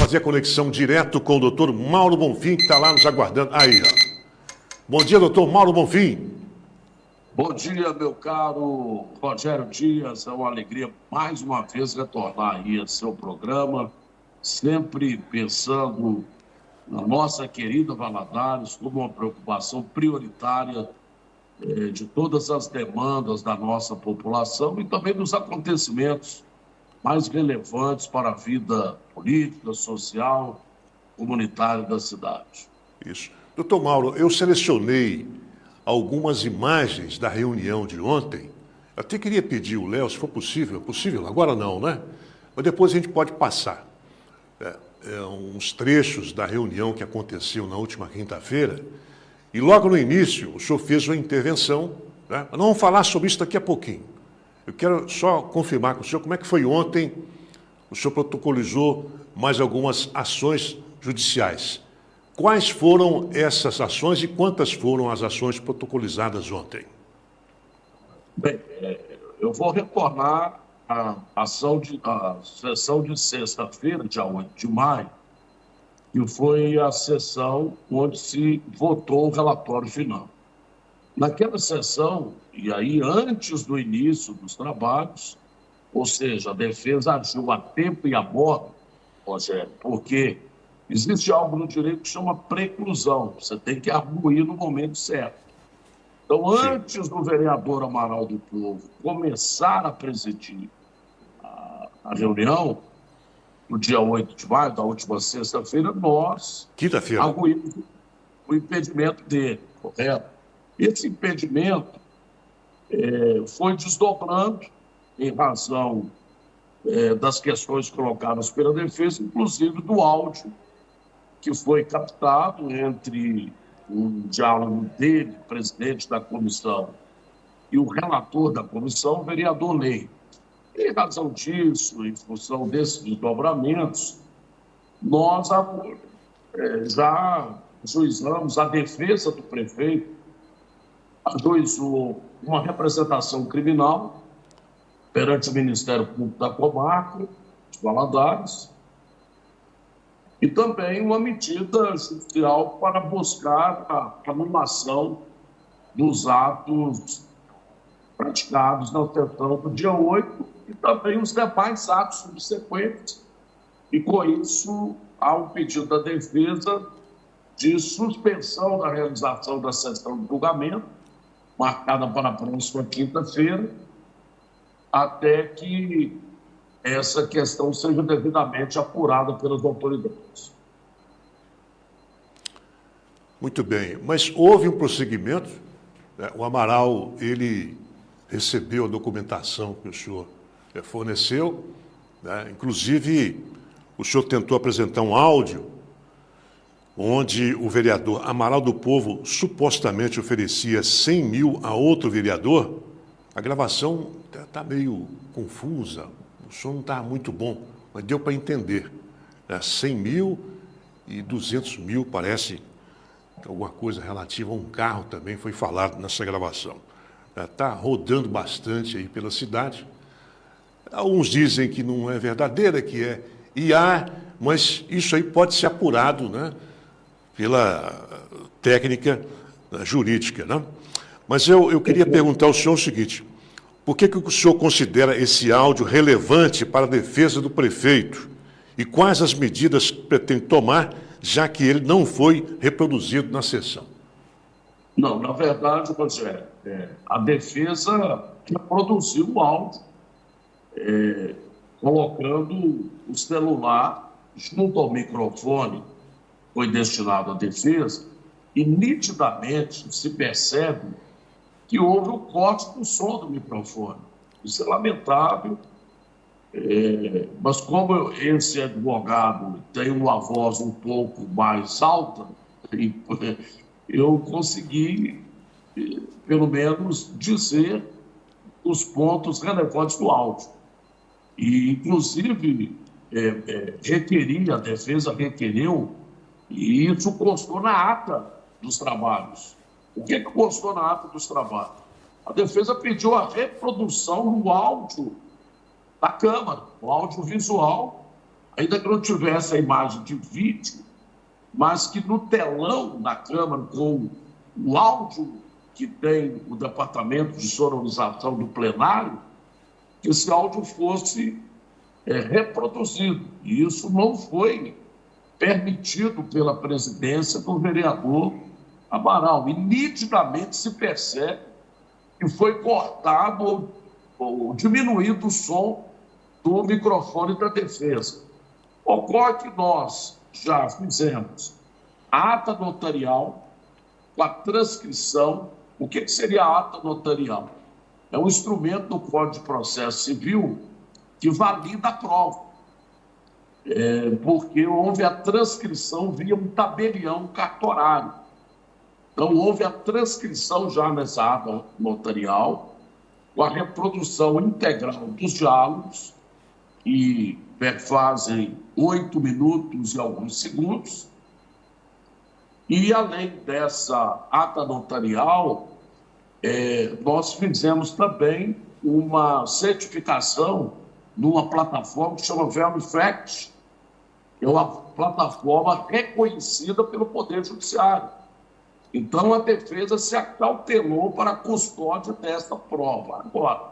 fazer a conexão direto com o doutor Mauro Bonfim, que está lá nos aguardando. Aí, ó. Bom dia, doutor Mauro Bonfim. Bom dia, meu caro Rogério Dias. É uma alegria, mais uma vez, retornar aí a seu programa, sempre pensando na nossa querida Valadares como uma preocupação prioritária de todas as demandas da nossa população e também dos acontecimentos mais relevantes para a vida política, social, comunitária da cidade. Isso. Doutor Mauro, eu selecionei algumas imagens da reunião de ontem. Eu até queria pedir o Léo, se for possível. Possível? Agora não, né? Mas depois a gente pode passar. Uns trechos da reunião que aconteceu na última quinta-feira. E logo no início, o senhor fez uma intervenção, né? Nós vamos falar sobre isso daqui a pouquinho. Eu quero só confirmar com o senhor como é que foi ontem. O senhor protocolizou mais algumas ações judiciais. Quais foram essas ações e quantas foram as ações protocolizadas ontem? Bem, eu vou retornar à sessão de sexta-feira, dia 8 de maio, que foi a sessão onde se votou o relatório final. Naquela sessão, e aí antes do início dos trabalhos, ou seja, a defesa agiu a tempo e a modo, Rogério, porque existe algo no direito que chama preclusão, você tem que arguir no momento certo. Então, antes do vereador Amaral do Povo começar a presidir a reunião, no dia 8 de maio, da última sexta-feira, nós arguímos o impedimento dele, correto? Esse impedimento foi desdobrando em razão das questões colocadas pela defesa, inclusive do áudio que foi captado entre um diálogo dele, presidente da comissão, e o relator da comissão, o vereador Ney. Em razão disso, em função desses desdobramentos, nós já ajuizamos a defesa do prefeito, ajuizou uma representação criminal perante o Ministério Público da Comarca de Valadares e também uma medida judicial para buscar a anulação dos atos praticados na sessão do dia 8 e também os demais atos subsequentes. E, com isso, há um pedido da defesa de suspensão da realização da sessão de julgamento, marcada para a próxima quinta-feira, até que essa questão seja devidamente apurada pelas autoridades. Muito bem, mas houve um prosseguimento, né? O Amaral, ele recebeu a documentação que o senhor forneceu, né? Inclusive, o senhor tentou apresentar um áudio onde o vereador Amaral do Povo supostamente oferecia 100 mil a outro vereador. A gravação está meio confusa, o som não está muito bom, mas deu para entender. 100 mil e 200 mil, parece que alguma coisa relativa a um carro também foi falado nessa gravação. Está rodando bastante aí pela cidade. Alguns dizem que não é verdadeira, que é IA, mas isso aí pode ser apurado, né, pela técnica jurídica, né? Mas eu queria perguntar ao senhor o seguinte: por que o senhor considera esse áudio relevante para a defesa do prefeito? E quais as medidas que pretende tomar, já que ele não foi reproduzido na sessão? Não, na verdade, Rogério, a defesa reproduziu o áudio, colocando o celular junto ao microfone, foi destinado à defesa, e nitidamente se percebe que houve o corte do som do microfone. Isso é lamentável, mas como esse advogado tem uma voz um pouco mais alta, eu consegui, pelo menos, dizer os pontos relevantes do áudio. E, inclusive, a defesa requeriu, e isso constou na ata dos trabalhos. O que constou na ata dos trabalhos? A defesa pediu a reprodução do áudio da Câmara, o áudio visual, ainda que não tivesse a imagem de vídeo, mas que no telão da Câmara, com o áudio que tem o Departamento de Sonorização do plenário, que esse áudio fosse reproduzido. E isso não foi permitido pela presidência do vereador Amaral. E nitidamente se percebe que foi cortado ou diminuído o som do microfone da defesa. Ocorre que nós já fizemos a ata notarial com a transcrição. O que seria a ata notarial? É um instrumento do Código de Processo Civil que valida a prova, porque houve a transcrição via um tabelião cartorário. Então, houve a transcrição já nessa ata notarial, com a reprodução integral dos diálogos, que fazem 8 minutos e alguns segundos. E, além dessa ata notarial, nós fizemos também uma certificação numa plataforma que chama Verifact, que é uma plataforma reconhecida pelo Poder Judiciário. Então, a defesa se acautelou para a custódia desta prova. Agora,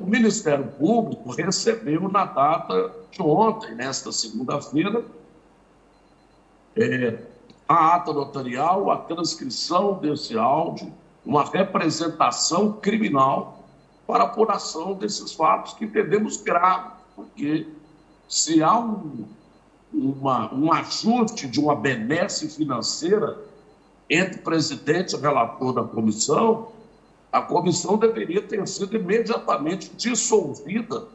o Ministério Público recebeu na data de ontem, nesta segunda-feira, a ata notarial, a transcrição desse áudio, uma representação criminal para apuração desses fatos que entendemos graves, porque se há um ajuste de uma benesse financeira entre o presidente e o relator da comissão, a comissão deveria ter sido imediatamente dissolvida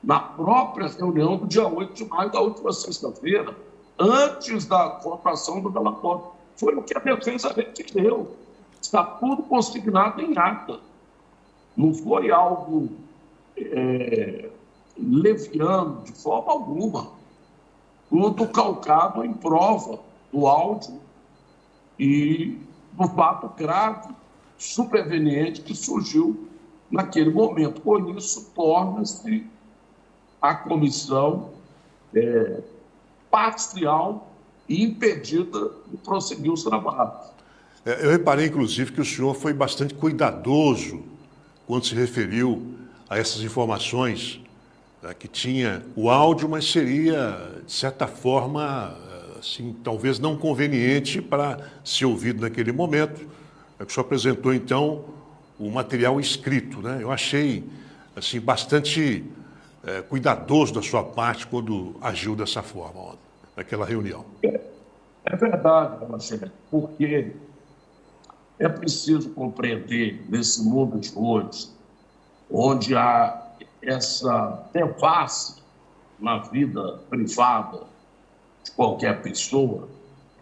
na própria reunião do dia 8 de maio da última sexta-feira, antes da votação do relatório. Foi o que a defesa requereu. Está tudo consignado em ata. Não foi algo leviano, de forma alguma. Tudo calcado em prova do áudio e do fato grave, superveniente, que surgiu naquele momento. Por isso, torna-se a comissão parcial e impedida de prosseguir os trabalhos. Eu reparei, inclusive, que o senhor foi bastante cuidadoso quando se referiu a essas informações, né, que tinha o áudio, mas seria, de certa forma, assim, talvez não conveniente para ser ouvido naquele momento. É que o senhor apresentou, então, o material escrito, né? Eu achei, assim, bastante cuidadoso da sua parte quando agiu dessa forma ontem, naquela reunião. É verdade, Marcelo, porque é preciso compreender, nesse mundo de hoje, onde há essa devassa na vida privada de qualquer pessoa,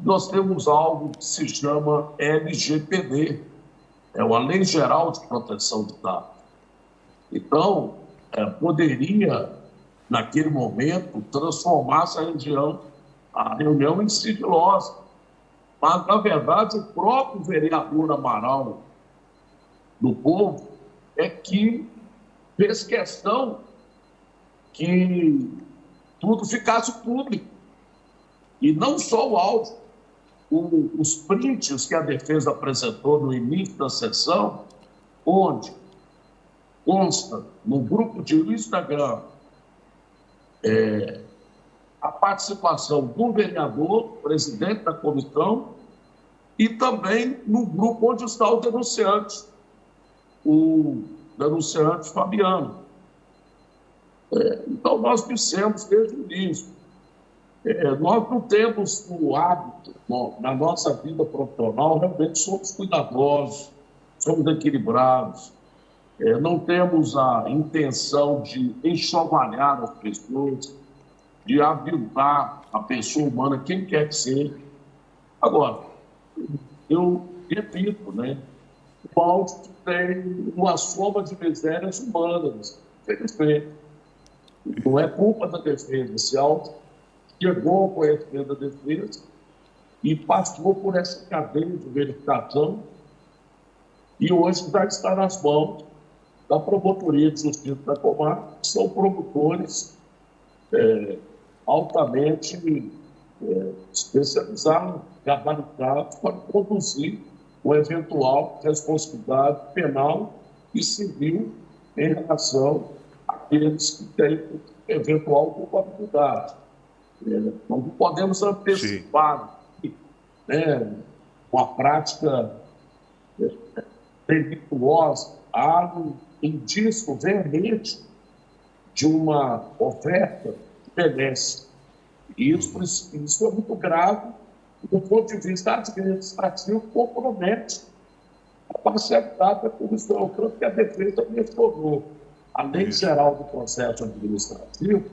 nós temos algo que se chama LGPD, é uma Lei Geral de Proteção de Dados. Então, poderia, naquele momento, transformar essa reunião em sigilosa. Mas, na verdade, o próprio vereador Amaral do Povo é que fez questão que tudo ficasse público. E não só o áudio, os prints que a defesa apresentou no início da sessão, onde consta no grupo de Instagram a participação do vereador, presidente da comissão, e também no grupo onde está o denunciante Fabiano. Então, nós dissemos desde o início, nós não temos o hábito, na nossa vida profissional, realmente somos cuidadosos, somos equilibrados, não temos a intenção de enxovalhar as pessoas, de aviltar a pessoa humana, quem quer que seja. Agora, eu repito, né? O áudio tem uma soma de misérias humanas, infelizmente. Não é culpa da defesa. Esse áudio chegou ao conhecimento da defesa e passou por essa cadeia de verificação e hoje já está nas mãos da Promotoria de Justiça da Comarca, que são promotores altamente especializados, gabaritados para conduzir uma eventual responsabilidade penal e civil em relação àqueles que têm eventual culpabilidade. Não podemos antecipar, né, uma prática delituosa. Há um indício veemente de uma oferta que merece. E isso é muito grave do ponto de vista administrativo, compromete a parcialidade da comissão, tanto que a defesa mencionou a Lei Geral do Processo Administrativo,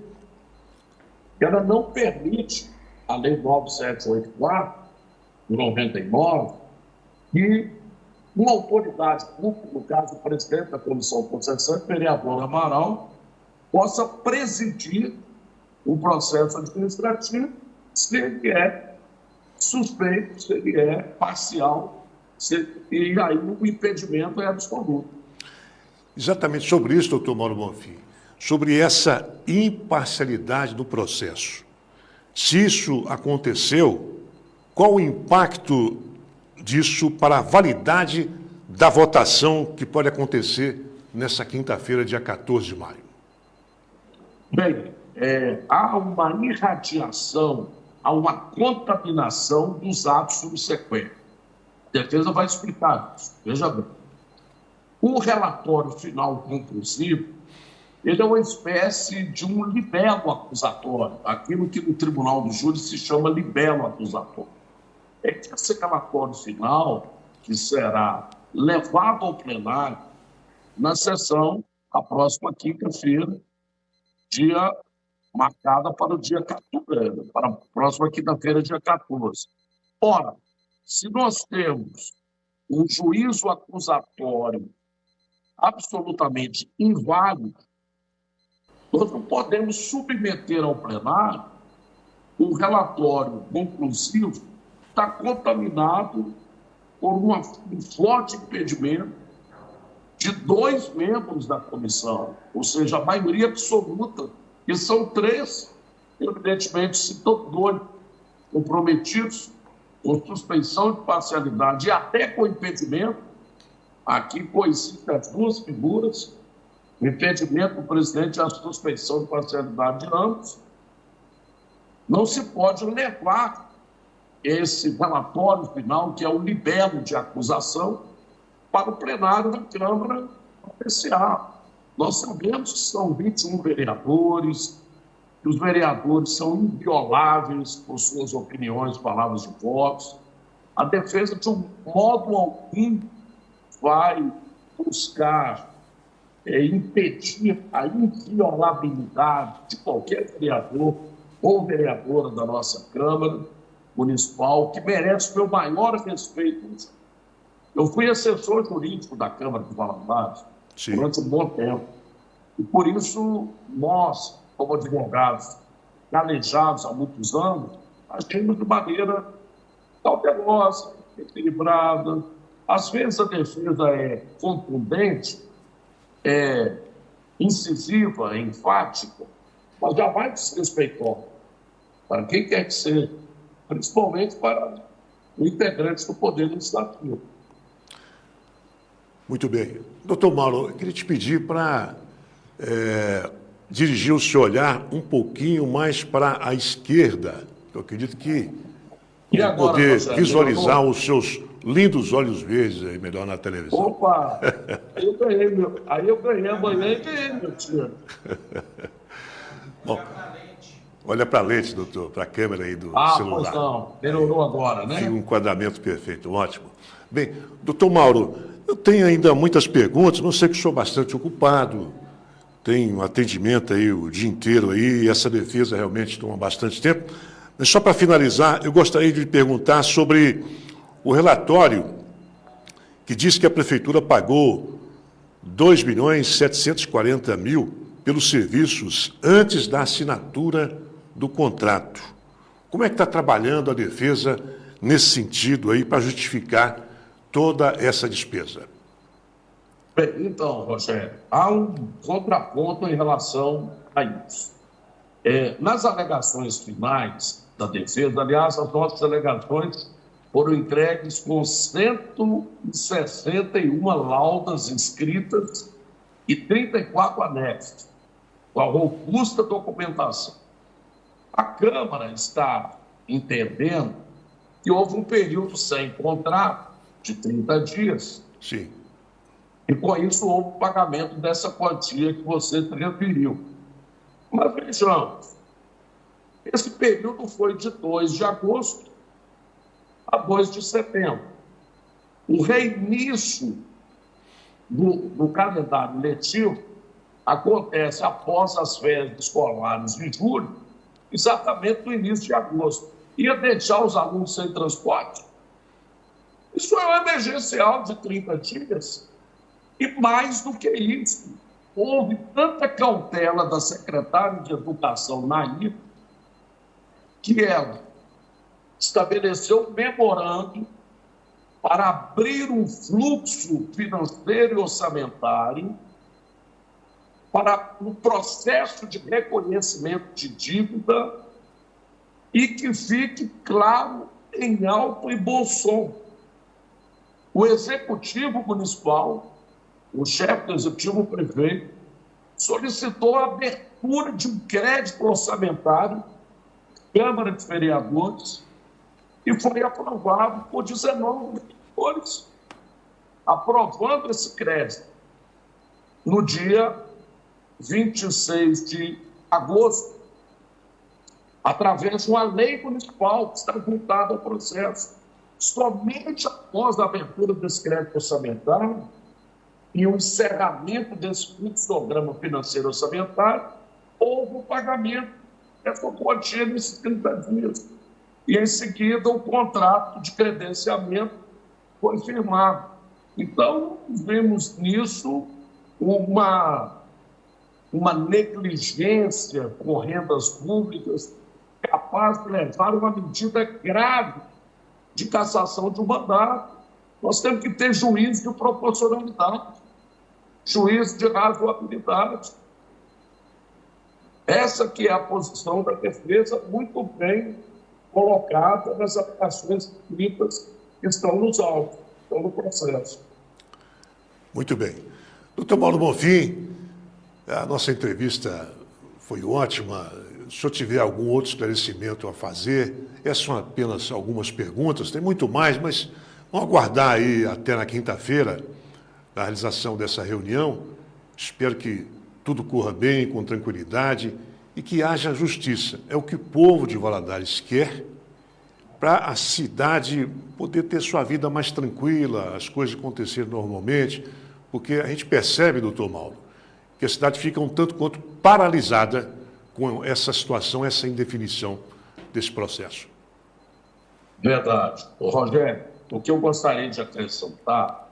que ela não permite, a Lei 9784, de 99, que uma autoridade pública, no caso o presidente da comissão processante, vereador Amaral, possa presidir o processo administrativo se ele é suspeito, se ele é parcial, e aí o impedimento é absoluto. Exatamente sobre isso, doutor Mauro Bonfim, sobre essa imparcialidade do processo. Se isso aconteceu, qual o impacto disso para a validade da votação que pode acontecer nessa quinta-feira, dia 14 de maio? Bem, há uma irradiação, há uma contaminação dos atos subsequentes. A defesa vai explicar isso. Veja bem. O relatório final conclusivo, ele é uma espécie de um libelo acusatório, aquilo que no tribunal do júri se chama libelo acusatório. É que esse relatório final, que será levado ao plenário na sessão, a próxima quinta-feira, marcada para o dia 14, para a próxima quinta-feira, dia 14. Ora, se nós temos um juízo acusatório absolutamente inválido, nós não podemos submeter ao plenário um relatório conclusivo que está contaminado por um forte impedimento de 2 membros da comissão, ou seja, a maioria absoluta, que são 3, evidentemente, se todos 2 comprometidos com suspeição de parcialidade e até com impedimento. Aqui coincidem as 2 figuras, o impedimento do presidente e a suspeição de parcialidade de ambos. Não se pode levar esse relatório final, que é o libelo de acusação, para o plenário da Câmara apreciar. Nós sabemos que são 21 vereadores, que os vereadores são invioláveis por suas opiniões, palavras e votos. A defesa, de um modo algum, vai buscar impedir a inviolabilidade de qualquer vereador ou vereadora da nossa Câmara Municipal, que merece o meu maior respeito. Eu fui assessor jurídico da Câmara de Valadares durante um bom tempo. E, por isso, nós, como advogados calejados há muitos anos, agimos de maneira cautelosa, equilibrada. Às vezes a defesa é contundente, é incisiva, é enfática, mas jamais desrespeitosa para quem quer que seja, principalmente para os integrantes do Poder Legislativo. Muito bem. Doutor Mauro, eu queria te pedir para dirigir o seu olhar um pouquinho mais para a esquerda. Eu acredito que poder visualizar os seus lindos olhos verdes aí melhor na televisão. Opa! Aí eu ganhei amanhã e ganhei, meu tio. Bom, olha para a lente, doutor, para a câmera aí do celular. Pois não. Melhorou agora, né? Tem um enquadramento perfeito, ótimo. Bem, doutor Mauro, eu tenho ainda muitas perguntas, não sei que sou bastante ocupado, tenho atendimento aí o dia inteiro aí, e essa defesa realmente toma bastante tempo. Mas só para finalizar, eu gostaria de lhe perguntar sobre o relatório que diz que a Prefeitura pagou 2.740.000 pelos serviços antes da assinatura do contrato. Como é que está trabalhando a defesa nesse sentido aí para justificar toda essa despesa? Bem, então, Rogério, há um contraponto em relação a isso. Nas alegações finais da defesa, aliás, as nossas alegações foram entregues com 161 laudas escritas e 34 anexos, com a robusta documentação. A Câmara está entendendo que houve um período sem contrato de 30 dias. Sim. E com isso houve o pagamento dessa quantia que você referiu. Mas vejamos, esse período foi de 2 de agosto a 2 de setembro. O reinício do calendário letivo acontece após as férias escolares de julho, exatamente no início de agosto. Ia deixar os alunos sem transporte? Isso é um emergencial de 30 dias. E mais do que isso, houve tanta cautela da secretária de Educação, Nair, que ela estabeleceu um memorando para abrir um fluxo financeiro e orçamentário para um processo de reconhecimento de dívida e que fique claro em alto e bom som. O Executivo Municipal, o chefe do Executivo, o prefeito, solicitou a abertura de um crédito orçamentário, Câmara de Vereadores, e foi aprovado por 19 vereadores, aprovando esse crédito no dia 26 de agosto, através de uma lei municipal que está voltada ao processo. Somente após a abertura desse crédito orçamentário e o encerramento desse fluxograma financeiro orçamentário, houve o pagamento dessa quantia nesses 30 dias. E, em seguida, o contrato de credenciamento foi firmado. Então, vemos nisso uma negligência com rendas públicas capaz de levar uma medida grave de cassação de um mandato. Nós temos que ter juízo de proporcionalidade, juízo de razoabilidade. Essa que é a posição da defesa, muito bem colocada nas aplicações escritas que estão nos autos, estão no processo. Muito bem. Doutor Mauro Bonfim, a nossa entrevista foi ótima. Se o senhor tiver algum outro esclarecimento a fazer, essas são apenas algumas perguntas, tem muito mais, mas vamos aguardar aí até na quinta-feira a realização dessa reunião. Espero que tudo corra bem, com tranquilidade e que haja justiça. É o que o povo de Valadares quer para a cidade poder ter sua vida mais tranquila, as coisas acontecerem normalmente, porque a gente percebe, doutor Mauro, que a cidade fica um tanto quanto paralisada com essa situação, essa indefinição desse processo. Verdade. Rogério, o que eu gostaria de acrescentar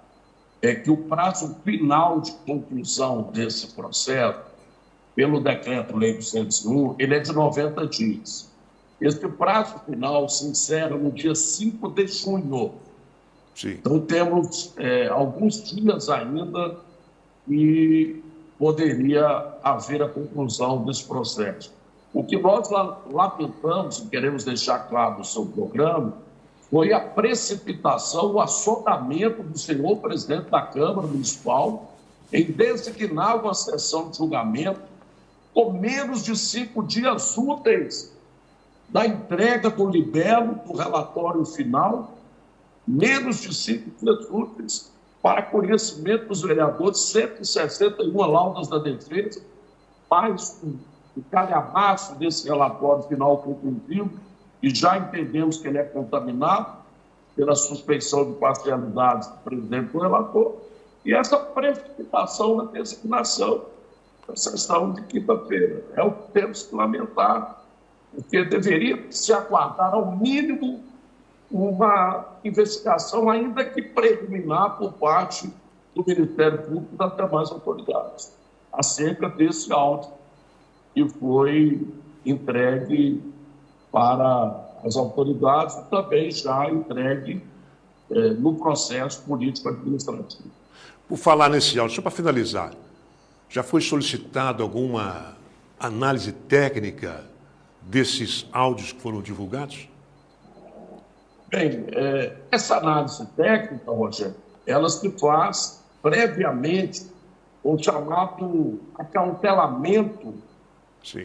é que o prazo final de conclusão desse processo, pelo Decreto-Lei 201, ele é de 90 dias. Esse prazo final se encerra no dia 5 de junho. Sim. Então, temos alguns dias ainda e poderia haver a conclusão desse processo. O que nós lamentamos e queremos deixar claro no seu programa foi a precipitação, o assodamento do senhor presidente da Câmara Municipal em designar uma sessão de julgamento com menos de 5 dias úteis da entrega do libelo do relatório final, menos de 5 dias úteis para conhecimento dos vereadores, 161 laudas da defesa, mais o calhamaço desse relatório final conclusivo, e já entendemos que ele é contaminado pela suspeição de parcialidade do presidente do relator, e essa precipitação na designação da sessão de quinta-feira. É o que temos que lamentar, porque deveria se aguardar, ao mínimo, uma investigação, ainda que preliminar, por parte do Ministério Público e das demais autoridades, acerca desse auto que foi entregue para as autoridades e também já entregue no processo político-administrativo. Por falar nesse auto, só para finalizar, já foi solicitado análise técnica desses áudios que foram divulgados? Bem, essa análise técnica, Rogério, ela se faz previamente o chamado acautelamento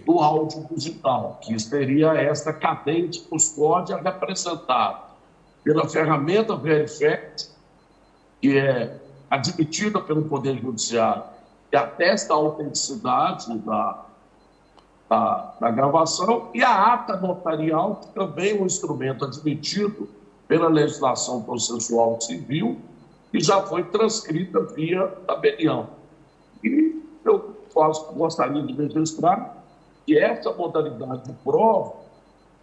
do áudio digital, que seria esta cadeia de custódia representada pela ferramenta Verifact, que é admitida pelo Poder Judiciário, que atesta a autenticidade da gravação, e a ata notarial, que também é um instrumento admitido pela legislação processual civil, que já foi transcrita via tabelião. E eu gostaria de registrar que essa modalidade de prova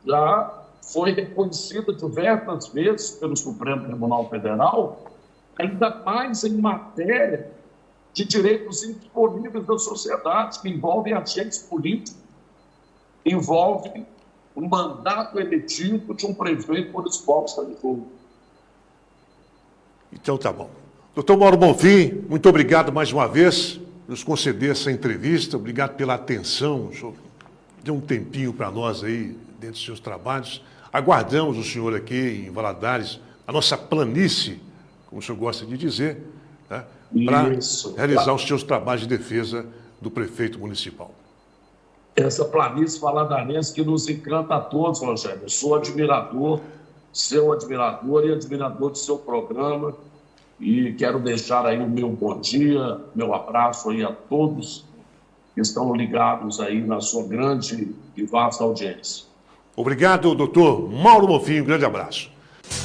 já foi reconhecida diversas vezes pelo Supremo Tribunal Federal, ainda mais em matéria de direitos indisponíveis da sociedade, que envolvem agentes políticos, envolve um mandato eletivo de um prefeito municipal de Santos. Então tá bom. Doutor Mauro Bonfim, muito obrigado mais uma vez por nos conceder essa entrevista. Obrigado pela atenção. O senhor deu um tempinho para nós aí, dentro dos seus trabalhos. Aguardamos o senhor aqui em Valadares, a nossa planície, como o senhor gosta de dizer, né, para realizar os seus trabalhos de defesa do prefeito municipal. Essa planície valadarense que nos encanta a todos, Rogério. Eu sou admirador, seu admirador e admirador do seu programa. E quero deixar aí o meu bom dia, meu abraço aí a todos que estão ligados aí na sua grande e vasta audiência. Obrigado, doutor Mauro Bonfim. Um grande abraço.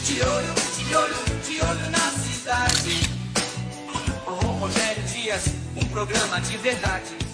De olho na cidade. Com Rogério Dias, um programa de verdade.